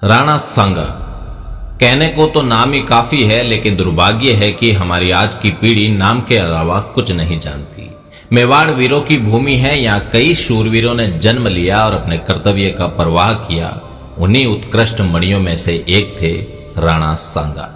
राणा सांगा। कहने को तो नाम ही काफी है, लेकिन दुर्भाग्य है कि हमारी आज की पीढ़ी नाम के अलावा कुछ नहीं जानती। मेवाड़ वीरों की भूमि है। यहाँ कई शूरवीरों ने जन्म लिया और अपने कर्तव्य का परवाह किया। उन्हीं उत्कृष्ट मणियों में से एक थे राणा सांगा।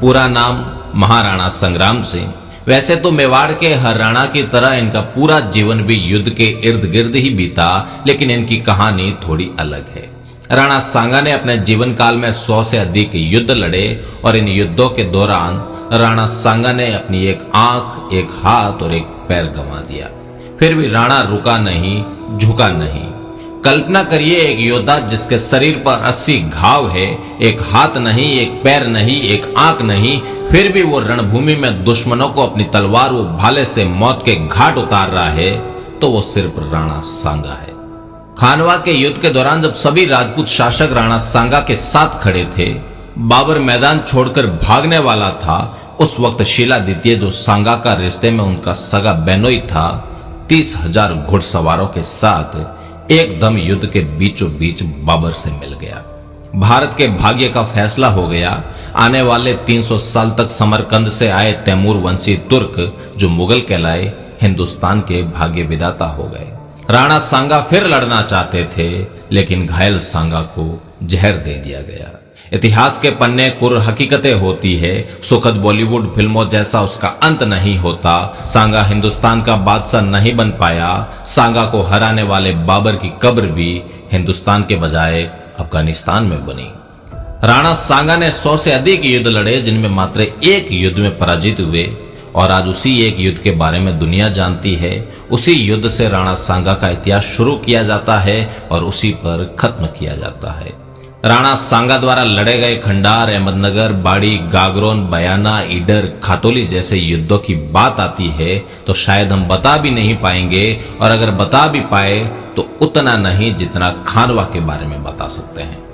पूरा नाम महाराणा संग्राम सिंह। वैसे तो मेवाड़ के हर राणा की तरह इनका पूरा जीवन भी युद्ध के इर्द गिर्द ही बीता, लेकिन इनकी कहानी थोड़ी अलग है। राणा सांगा ने अपने जीवन काल में 100 से अधिक युद्ध लड़े और इन युद्धों के दौरान राणा सांगा ने अपनी एक आंख, एक हाथ और एक पैर गंवा दिया। फिर भी राणा रुका नहीं, झुका नहीं। कल्पना करिए, एक योद्धा जिसके शरीर पर 80 घाव है, एक हाथ नहीं, एक पैर नहीं, एक आंख नहीं, फिर भी वो रणभूमि में दुश्मनों को अपनी तलवार व भाले से मौत के घाट उतार रहा है, तो वो सिर्फ राणा सांगा है। खानवा के युद्ध के दौरान जब सभी राजपूत शासक राणा सांगा के साथ खड़े थे, बाबर मैदान छोड़कर भागने वाला था, उस वक्त शीला द्वितीय, जो सांगा का रिश्ते में उनका सगा बेनोई था, 30,000 घुड़सवारों के साथ एकदम युद्ध के बीचों बीच बाबर से मिल गया। भारत के भाग्य का फैसला हो गया। आने वाले 300 साल तक समरकंद से आए तैमूर वंशी तुर्क, जो मुगल कहलाए, हिंदुस्तान के भाग्य विधाता हो गए। राणा सांगा फिर लड़ना चाहते थे, लेकिन घायल सांगा को जहर दे दिया गया। इतिहास के पन्ने कुर हकीकतें होती है। सुखद बॉलीवुड फिल्मों जैसा उसका अंत नहीं होता। सांगा हिंदुस्तान का बादशाह नहीं बन पाया। सांगा को हराने वाले बाबर की कब्र भी हिंदुस्तान के बजाय अफगानिस्तान में बनी। राणा सांगा ने 100 से अधिक युद्ध लड़े, जिनमें मात्र एक युद्ध में पराजित हुए, और आज उसी एक युद्ध के बारे में दुनिया जानती है। उसी युद्ध से राणा सांगा का इतिहास शुरू किया जाता है और उसी पर खत्म किया जाता है। राणा सांगा द्वारा लड़े गए खंडार, अहमदनगर, बाड़ी, गागरोन, बयाना, ईडर, खातोली जैसे युद्धों की बात आती है तो शायद हम बता भी नहीं पाएंगे, और अगर बता भी पाए तो उतना नहीं जितना खानवा के बारे में बता सकते हैं।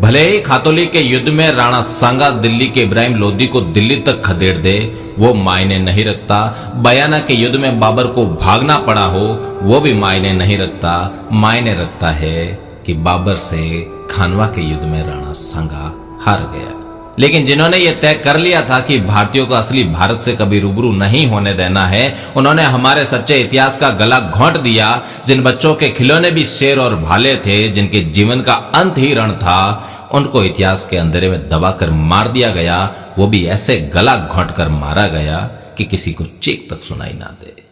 भले ही खातोली के युद्ध में राणा सांगा दिल्ली के इब्राहिम लोदी को दिल्ली तक खदेड़ दे, वो मायने नहीं रखता। बयाना के युद्ध में बाबर को भागना पड़ा हो, वो भी मायने नहीं रखता। मायने रखता है कि बाबर से खानवा के युद्ध में राणा सांगा हार गया। लेकिन जिन्होंने ये तय कर लिया था कि भारतीयों को असली भारत से कभी रूबरू नहीं होने देना है, उन्होंने हमारे सच्चे इतिहास का गला घोंट दिया। जिन बच्चों के खिलौने भी शेर और भाले थे, जिनके जीवन का अंत ही रण था, उनको इतिहास के अंधेरे में दबाकर मार दिया गया। वो भी ऐसे गला घोंट कर मारा गया कि किसी को चीख तक सुनाई ना दे।